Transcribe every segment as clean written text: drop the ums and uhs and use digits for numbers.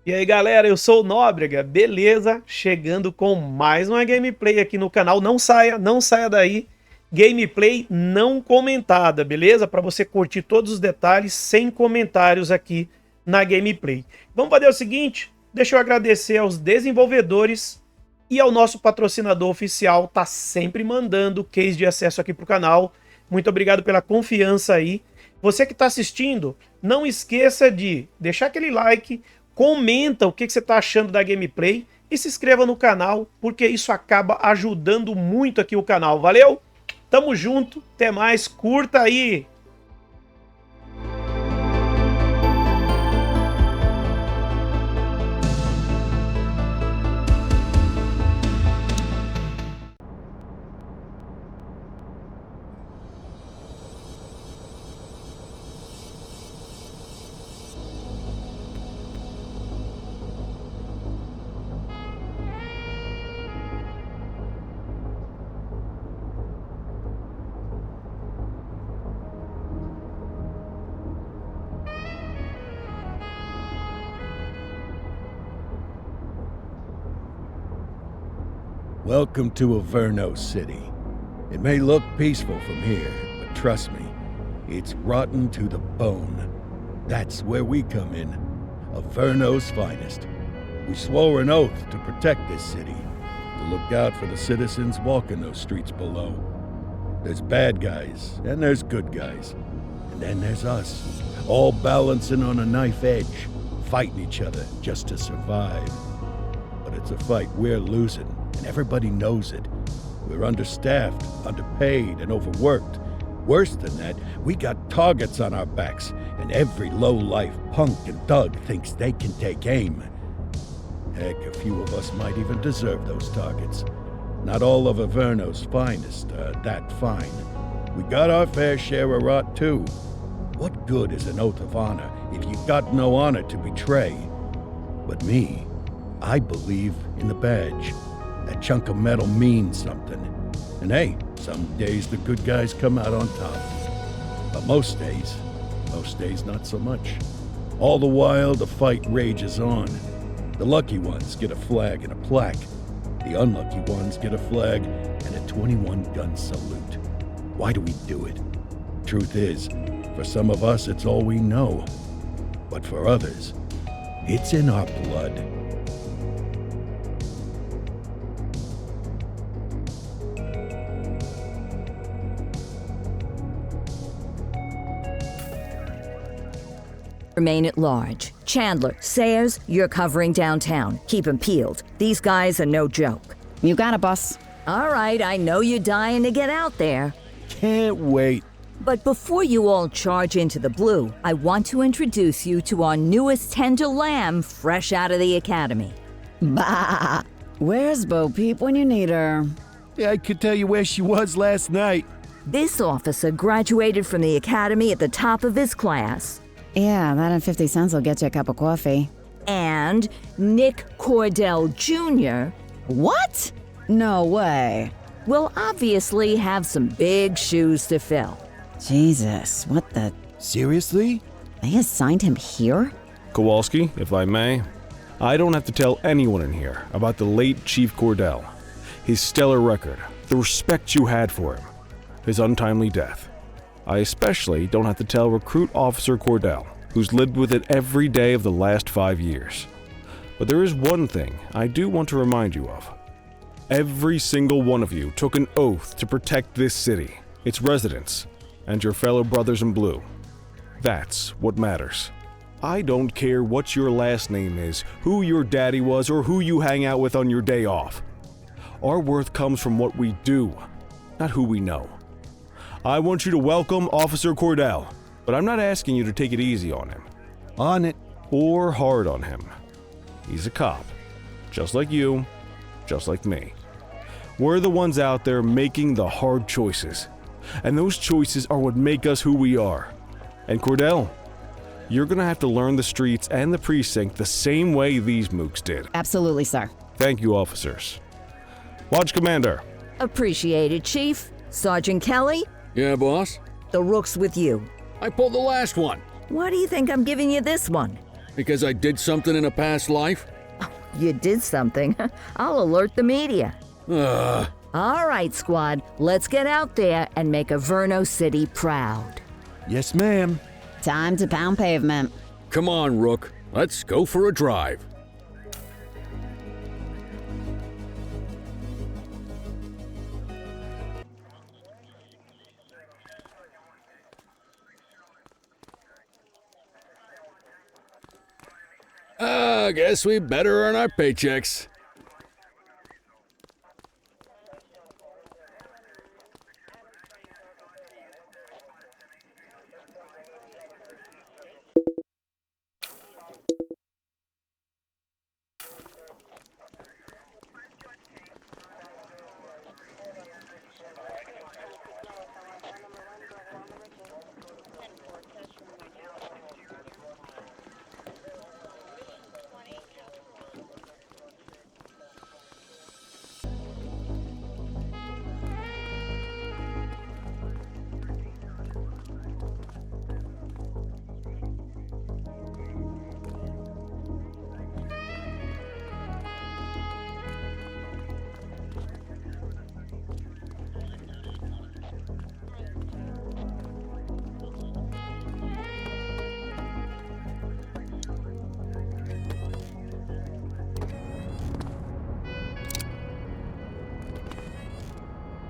E aí galera, eu sou o Nóbrega, beleza? Chegando com mais uma gameplay aqui no canal, não saia daí, gameplay não comentada, beleza? Para você curtir todos os detalhes sem comentários aqui na gameplay. Vamos fazer o seguinte, deixa eu agradecer aos desenvolvedores e ao nosso patrocinador oficial, tá sempre mandando case de acesso aqui pro canal. Muito obrigado pela confiança aí. Você que está assistindo, não esqueça de deixar aquele like, comenta o que você está achando da gameplay e se inscreva no canal, porque isso acaba ajudando muito aqui o canal. Valeu? Tamo junto, até mais, curta aí! Welcome to Averno City. It may look peaceful from here, but trust me, it's rotten to the bone. That's where we come in, Averno's finest. We swore an oath to protect this city, to look out for the citizens walking those streets below. There's bad guys, and there's good guys. And then there's us, all balancing on a knife edge, fighting each other just to survive. But it's a fight we're losing. And everybody knows it. We're understaffed, underpaid, and overworked. Worse than that, we got targets on our backs, and every low-life punk and thug thinks they can take aim. Heck, a few of us might even deserve those targets. Not all of Averno's finest are that fine. We got our fair share of rot, too. What good is an oath of honor if you got no honor to betray? But me, I believe in the badge. That chunk of metal means something. And hey, some days the good guys come out on top. But most days not so much. All the while the fight rages on. The lucky ones get a flag and a plaque. The unlucky ones get a flag and a 21-gun salute. Why do we do it? Truth is, for some of us it's all we know. But for others, it's in our blood. Remain at large. Chandler, Sayers, you're covering downtown. Keep 'em peeled. These guys are no joke. You got it, boss. All right, I know you're dying to get out there. Can't wait. But before you all charge into the blue, I want to introduce you to our newest tender lamb fresh out of the academy. Bah! Where's Bo Peep when you need her? Yeah, I could tell you where she was last night. This officer graduated from the academy at the top of his class. Yeah, that and 50 cents will get you a cup of coffee. And Nick Cordell Jr. What? No way. will obviously have some big shoes to fill. Jesus, what the... Seriously? They assigned him here? Kowalski, if I may, I don't have to tell anyone in here about the late Chief Cordell, his stellar record, the respect you had for him, his untimely death. I especially don't have to tell Recruit Officer Cordell, who's lived with it every day of the last 5 years. But there is one thing I do want to remind you of. Every single one of you took an oath to protect this city, its residents, and your fellow brothers in blue. That's what matters. I don't care what your last name is, who your daddy was, or who you hang out with on your day off. Our worth comes from what we do, not who we know. I want you to welcome Officer Cordell, but I'm not asking you to take it easy on him. On it. Or hard on him. He's a cop, just like you, just like me. We're the ones out there making the hard choices, and those choices are what make us who we are. And Cordell, you're gonna have to learn the streets and the precinct the same way these mooks did. Absolutely, sir. Thank you, officers. Lodge Commander. Appreciated, Chief. Sergeant Kelly, Yeah, boss? the rook's with you. I pulled the last one. Why do you think I'm giving you this one? Because I did something in a past life? You did something. I'll alert the media. Ugh. All right, squad, let's get out there and make Averno City proud. Yes, ma'am. Time to pound pavement. Come on, Rook. Let's go for a drive. I guess we better earn our paychecks.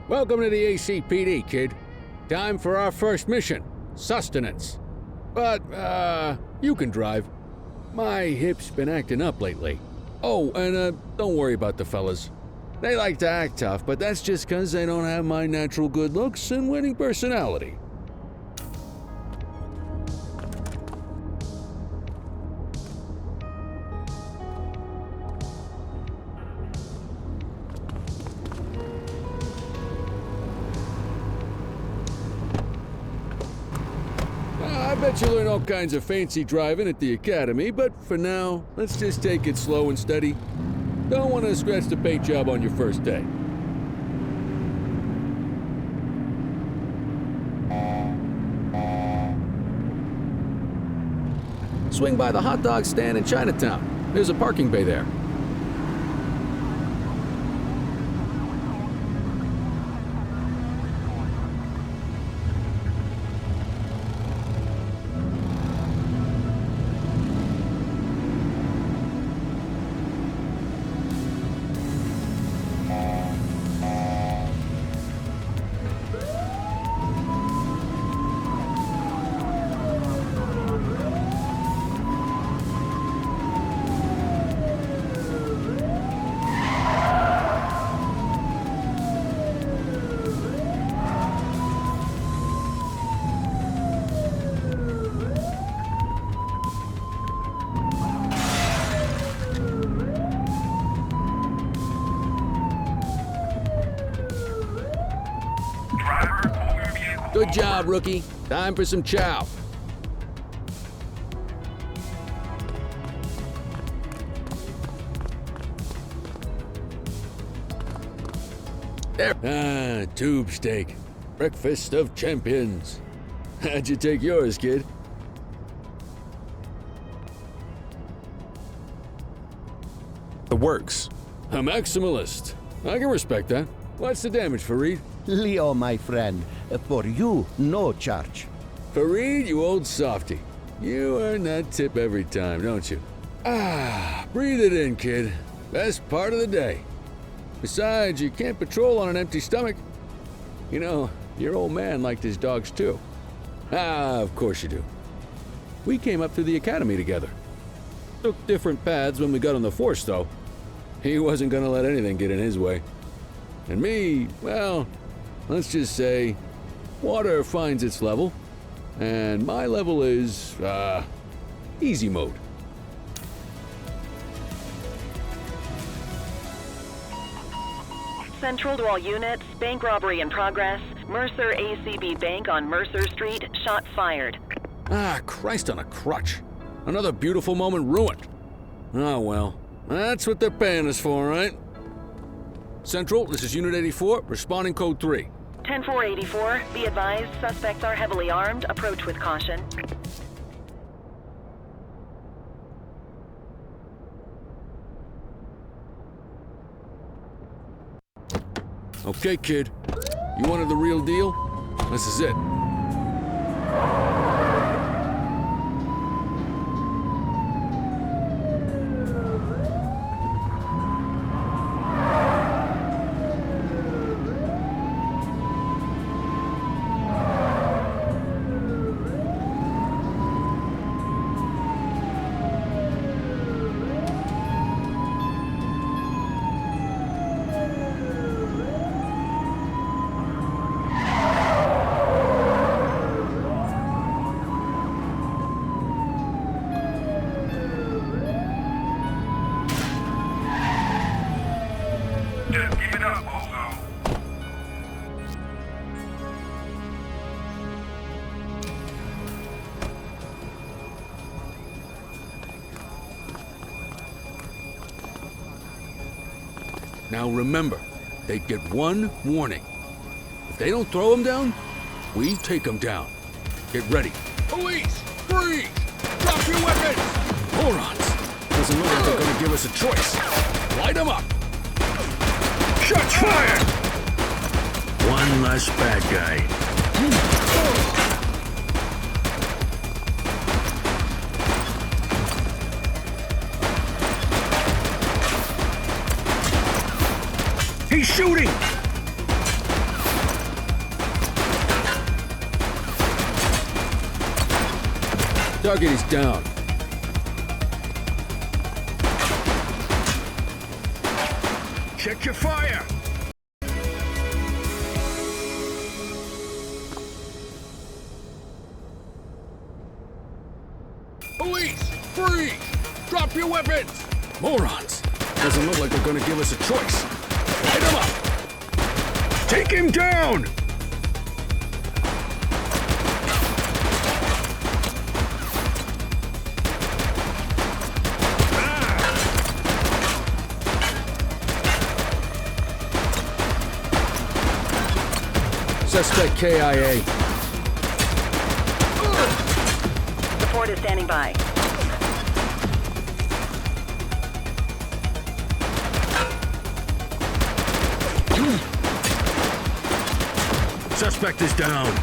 Welcome to the ACPD, kid. Time for our first mission, sustenance. But, you can drive. My hip's been acting up lately. Oh, and, don't worry about the fellas. They like to act tough, but that's just 'cause they don't have my natural good looks and winning personality. I bet you learn all kinds of fancy driving at the academy, but for now, let's just take it slow and steady. Don't want to scratch the paint job on your first day. Swing by the hot dog stand in Chinatown. There's a parking bay there. Good job, rookie. Time for some chow. There. Ah, tube steak. Breakfast of champions. How'd you take yours, kid? The works. A maximalist. I can respect that. What's the damage, Fareed? Leo, my friend, for you, no charge. Fareed, you old softy. You earn that tip every time, don't you? Ah, breathe it in, kid. Best part of the day. Besides, you can't patrol on an empty stomach. You know, your old man liked his dogs too. Ah, of course you do. We came up through the academy together. Took different paths when we got on the force, though. He wasn't gonna let anything get in his way. And me, well, let's just say, water finds its level, and my level is, easy mode. Central to all units, bank robbery in progress. Mercer ACB Bank on Mercer Street, shot fired. Ah, Christ on a crutch. Another beautiful moment ruined. Oh well, that's what they're paying us for, right? Central, this is Unit 84, responding code 3. 10-484, be advised, suspects are heavily armed, approach with caution. Okay, kid. You wanted the real deal? This is it. Now remember, they get one warning. If they don't throw them down, we take them down. Get ready. Police! Freeze! Drop your weapons! Morons! Doesn't look like they're gonna give us a choice. Light them up! Shots fired! One less bad guy. He's shooting! Target is down. Check your fire! Police! Freeze! Drop your weapons! Morons! Doesn't look like they're gonna give us a choice. Light him up! Take him down! Suspect KIA. The Ford is standing by. Suspect is down.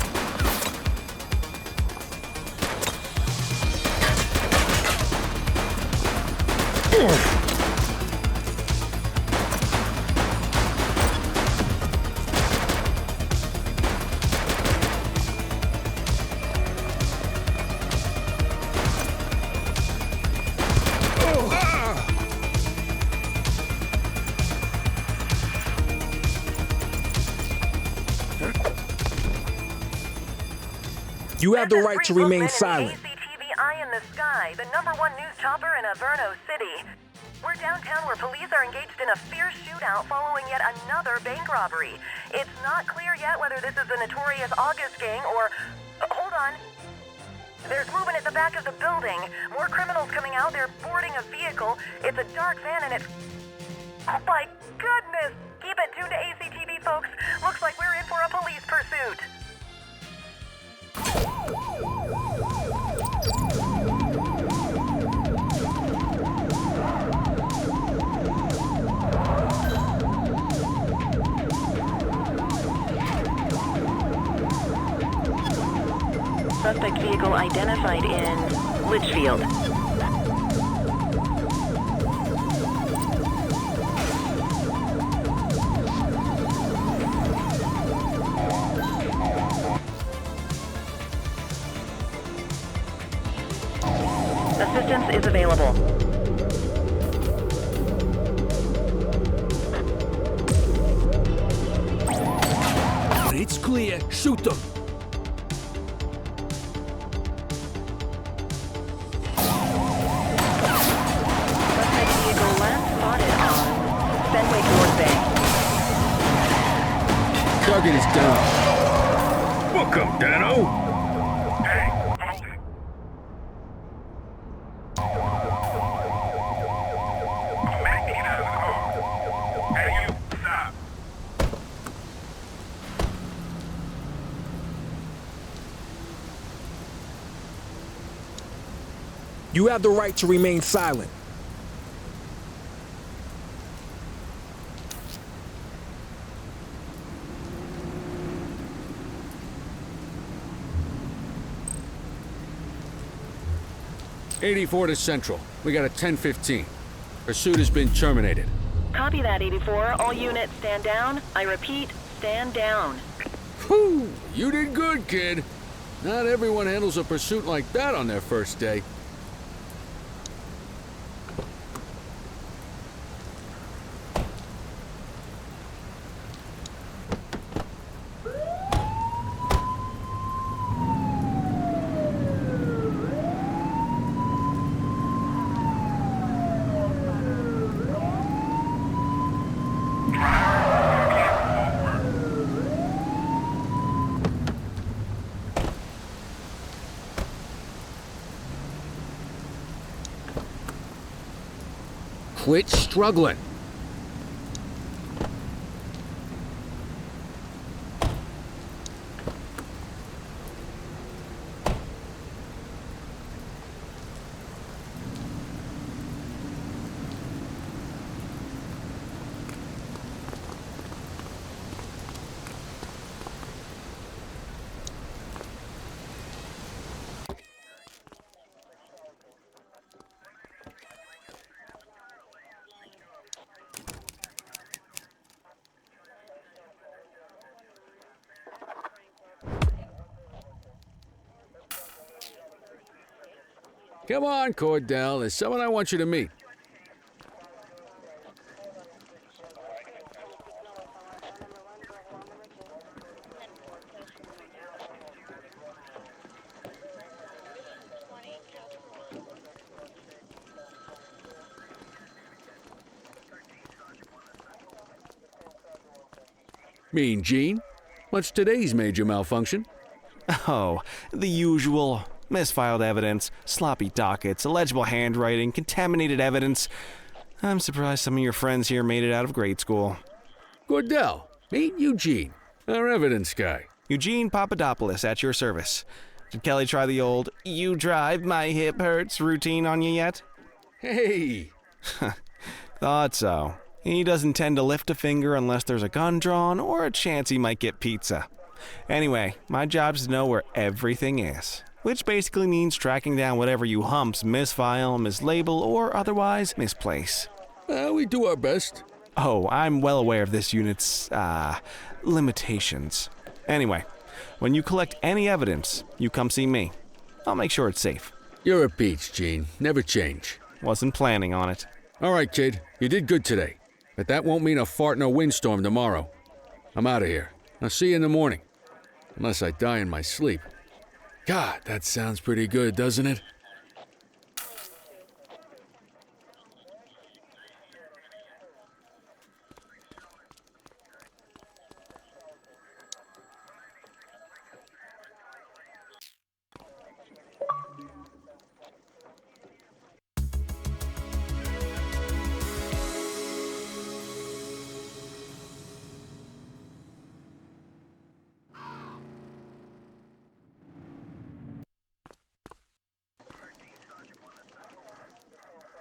You have the right to remain silent. Eye in the sky, the #1 news chopper in Averno City. We're downtown where police are engaged in a fierce shootout following yet another bank robbery. It's not clear yet whether this is the notorious August gang or... hold on. There's movement at the back of the building. More criminals coming out. They're boarding a vehicle. It's a dark van and it's... oh my goodness! Keep it tuned to ACTV, folks. Looks like we're in for a police pursuit. Suspect vehicle identified in Litchfield. Assistance is available. It's clear. Shoot them. Target is down. Welcome, Dano. Hey, hold it. I'm making it out of the car. Hey, you, stop. You have the right to remain silent. 84 to Central. We got a 10:15. Pursuit has been terminated. Copy that, 84. All units stand down. I repeat, stand down. Whew! You did good, kid. Not everyone handles a pursuit like that on their first day. Quit struggling. Come on, Cordell. There's someone I want you to meet. Mean Gene? What's today's major malfunction? Oh, the usual. Misfiled evidence, sloppy dockets, illegible handwriting, contaminated evidence. I'm surprised some of your friends here made it out of grade school. Cordell, meet Eugene, our evidence guy. Eugene Papadopoulos at your service. Did Kelly try the old, "you drive, my hip hurts" routine on you yet? Hey! Thought so. He doesn't tend to lift a finger unless there's a gun drawn or a chance he might get pizza. Anyway, my job's to know where everything is, which basically means tracking down whatever you humps misfile, mislabel, or otherwise misplace. We do our best. Oh, I'm well aware of this unit's, limitations. Anyway, when you collect any evidence, you come see me. I'll make sure it's safe. You're a peach, Gene. Never change. Wasn't planning on it. All right, kid. You did good today. But that won't mean a fart in a windstorm tomorrow. I'm out of here. I'll see you in the morning. Unless I die in my sleep. God, that sounds pretty good, doesn't it?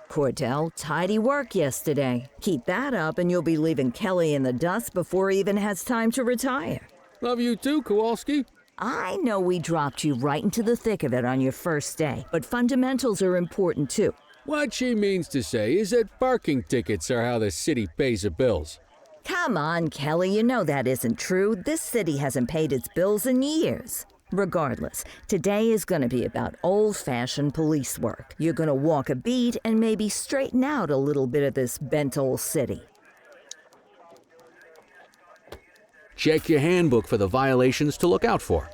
Cordell, tidy work yesterday. Keep that up and you'll be leaving Kelly in the dust before he even has time to retire. Love you too, Kowalski. I know we dropped you right into the thick of it on your first day, but fundamentals are important too. What she means to say is that parking tickets are how the city pays the bills. Come on, Kelly, you know that isn't true. This city hasn't paid its bills in years. Regardless, today is going to be about old-fashioned police work. You're going to walk a beat and maybe straighten out a little bit of this bent old city. Check your handbook for the violations to look out for.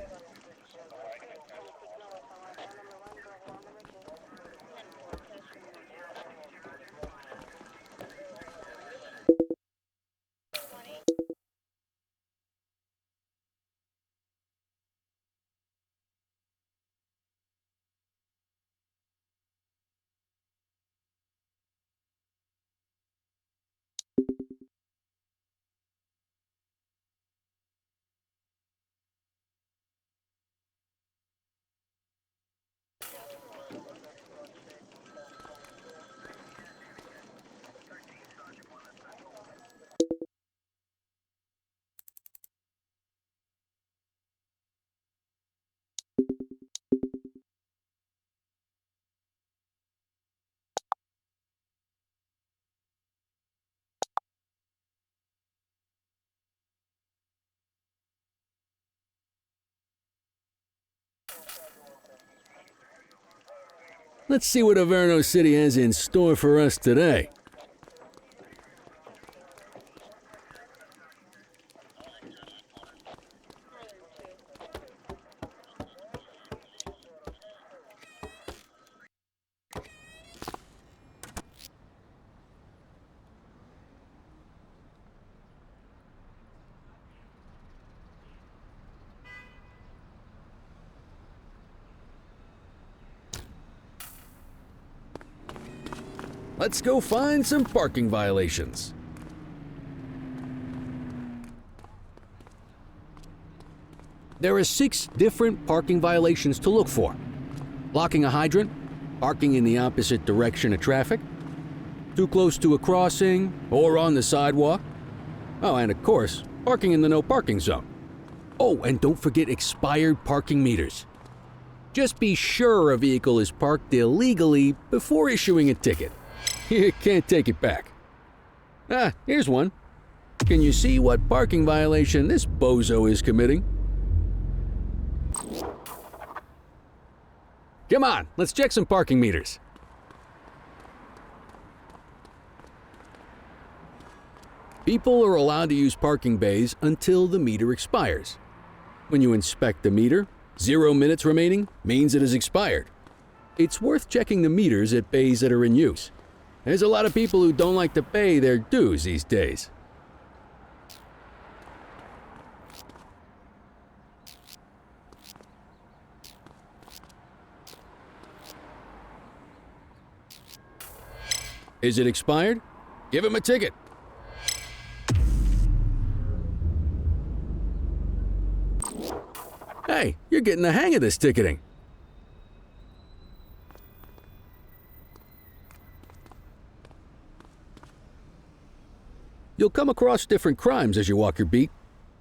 Let's see what Averno City has in store for us today. Let's go find some parking violations. There are 6 different parking violations to look for. Blocking a hydrant, parking in the opposite direction of traffic, too close to a crossing or on the sidewalk. Oh, and of course, parking in the no parking zone. Oh, and don't forget expired parking meters. Just be sure a vehicle is parked illegally before issuing a ticket. You can't take it back. Ah, here's one. Can you see what parking violation this bozo is committing? Come on, let's check some parking meters. People are allowed to use parking bays until the meter expires. When you inspect the meter, 0 minutes remaining means it has expired. It's worth checking the meters at bays that are in use. There's a lot of people who don't like to pay their dues these days. Is it expired? Give him a ticket. Hey, you're getting the hang of this ticketing. You'll come across different crimes as you walk your beat.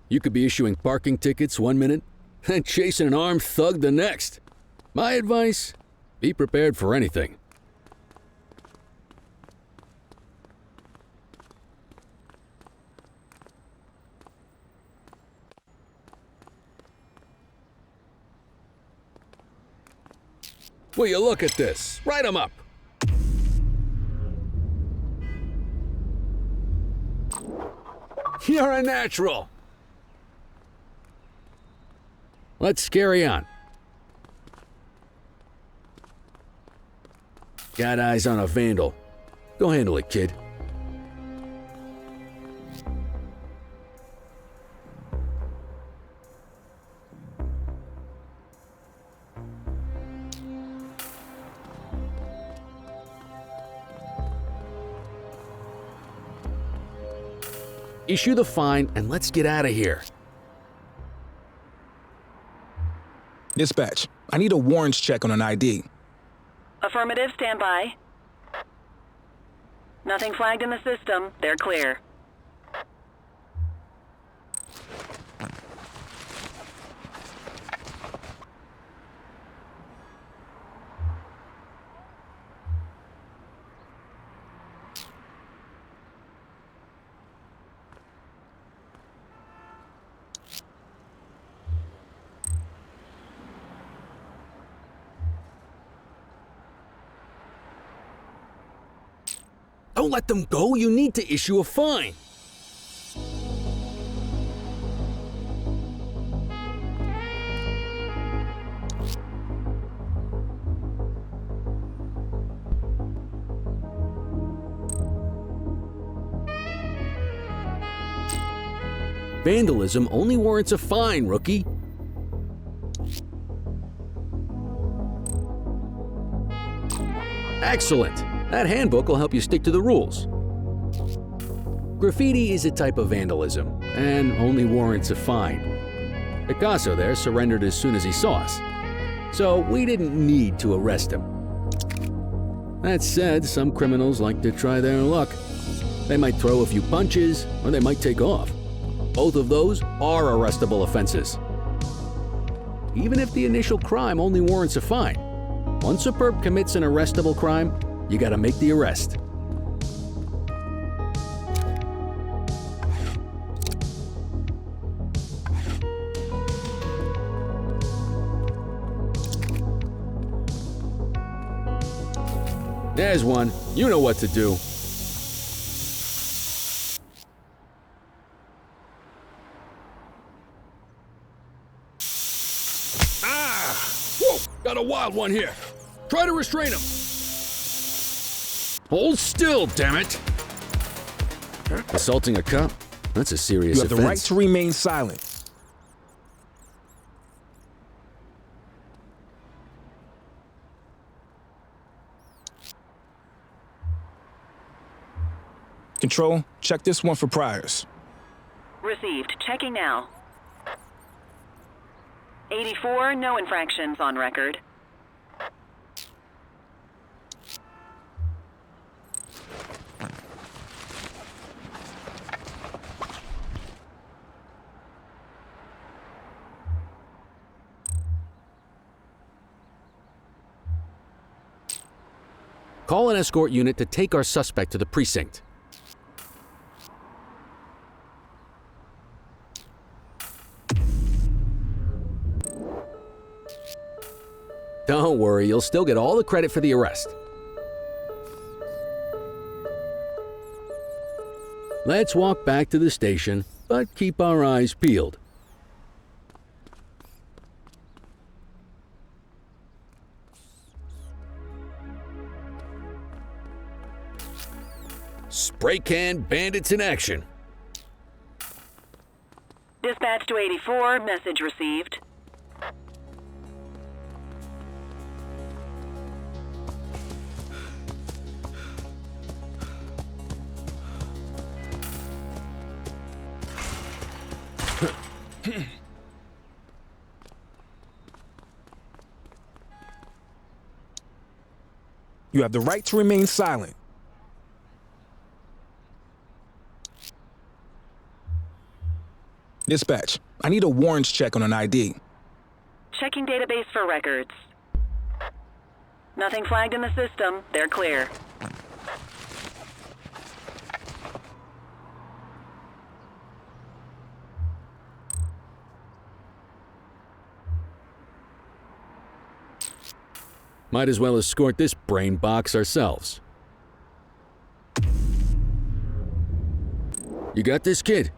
You could be issuing parking tickets 1 minute and chasing an armed thug the next. My advice, be prepared for anything. Will you look at this? Write 'em up. You're a natural. Let's carry on. Got eyes on a vandal. Go handle it, kid. Issue the fine and let's get out of here. Dispatch, I need a warrants check on an ID. Affirmative, stand by. Nothing flagged in the system. They're clear. Don't let them go. You need to issue a fine. Vandalism only warrants a fine, rookie. Excellent. That handbook will help you stick to the rules. Graffiti is a type of vandalism and only warrants a fine. Picasso there surrendered as soon as he saw us, so we didn't need to arrest him. That said, some criminals like to try their luck. They might throw a few punches or they might take off. Both of those are arrestable offenses. Even if the initial crime only warrants a fine, once a perp commits an arrestable crime, you gotta make the arrest. There's one. You know what to do. Whoa! Got a wild one here. Try to restrain him. Hold still, damn it. Assaulting a cop? That's a serious You have offense. the right to remain silent. Control, check this one for priors. Received. Checking now. 84, no infractions on record. Call an escort unit to take our suspect to the precinct. Don't worry, you'll still get all the credit for the arrest. Let's walk back to the station, but keep our eyes peeled. Spray can bandits in action. Dispatch to 84, message received. You have the right to remain silent. Dispatch, I need a warrants check on an ID. Checking database for records. Nothing flagged in the system. They're clear. Might as well escort this brain box ourselves. You got this, kid?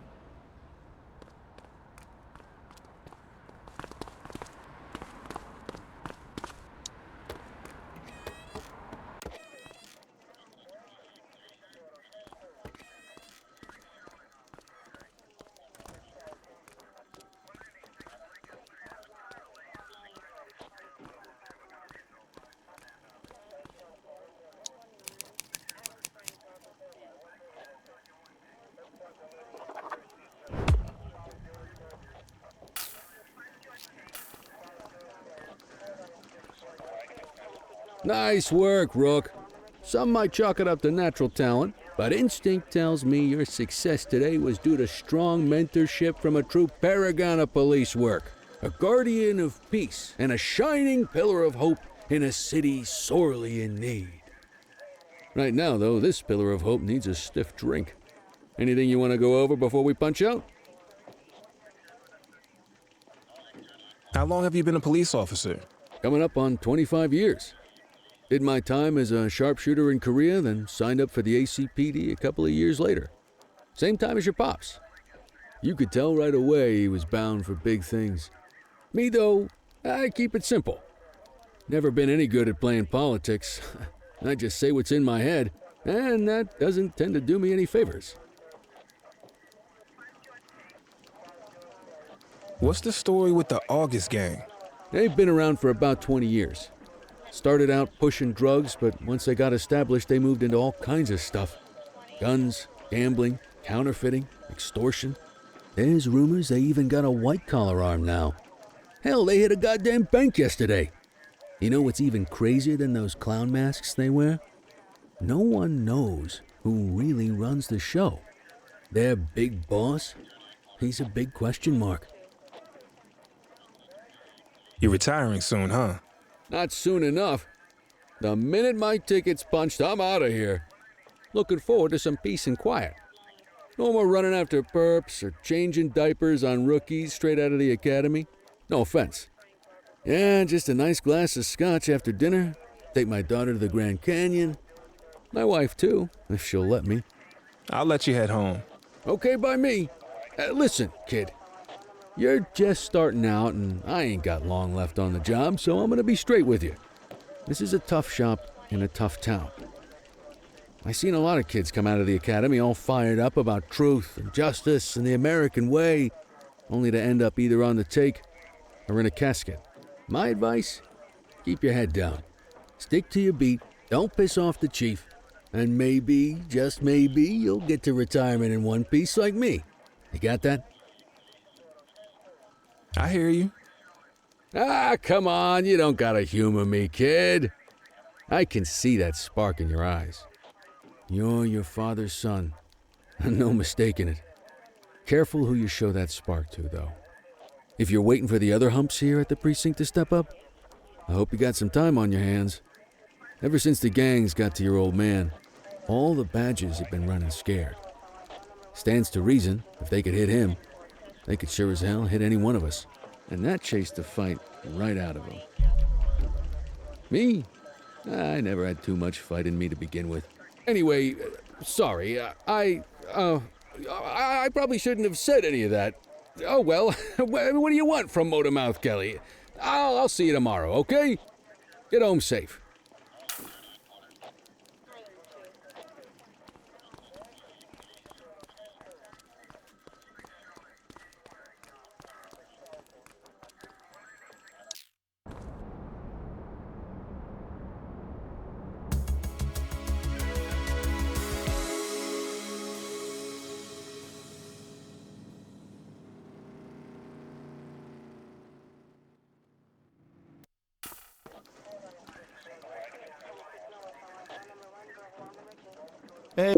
Nice work, Rook. Some might chalk it up to natural talent, but instinct tells me your success today was due to strong mentorship from a true paragon of police work, a guardian of peace, and a shining pillar of hope in a city sorely in need. Right now, though, this pillar of hope needs a stiff drink. Anything you want to go over before we punch out? How long have you been a police officer? Coming up on 25 years. Did my time as a sharpshooter in Korea, then signed up for the ACPD a couple of years later. Same time as your pops. You could tell right away he was bound for big things. Me, though, I keep it simple. Never been any good at playing politics. I just say what's in my head, and that doesn't tend to do me any favors. What's the story with the August gang? They've been around for about 20 years. Started out pushing drugs, but once they got established, they moved into all kinds of stuff. Guns, gambling, counterfeiting, extortion. There's rumors they even got a white-collar arm now. Hell, they hit a goddamn bank yesterday. You know what's even crazier than those clown masks they wear? No one knows who really runs the show. Their big boss? He's a big question mark. You're retiring soon, huh? Not soon enough. The minute my ticket's punched, I'm out of here. Looking forward to some peace and quiet. No more running after perps or changing diapers on rookies straight out of the academy. No offense. Yeah, just a nice glass of scotch after dinner, take my daughter to the Grand Canyon, My wife, too, if she'll let me. I'll let you head home. Okay by me. Listen, kid. You're just starting out, and I ain't got long left on the job, so I'm gonna be straight with you. This is a tough shop in a tough town. I seen a lot of kids come out of the academy all fired up about truth and justice and the American way, only to end up either on the take or in a casket. My advice? Keep your head down. Stick to your beat, don't piss off the chief, and maybe, just maybe, you'll get to retirement in one piece like me. You got that? I hear you. Ah, come on, you don't gotta humor me, kid. I can see that spark in your eyes. You're your father's son, no mistaking it. Careful who you show that spark to, though. If you're waiting for the other humps here at the precinct to step up, I hope you got some time on your hands. Ever since the gangs got to your old man, all the badges have been running scared. Stands to reason, if they could hit him, they could sure as hell hit any one of us. And that chased the fight right out of him. Me? I never had too much fight in me to begin with. Anyway, sorry, I probably shouldn't have said any of that. Oh well, what do you want from Motormouth Kelly? I'll see you tomorrow, okay? Get home safe. Hey.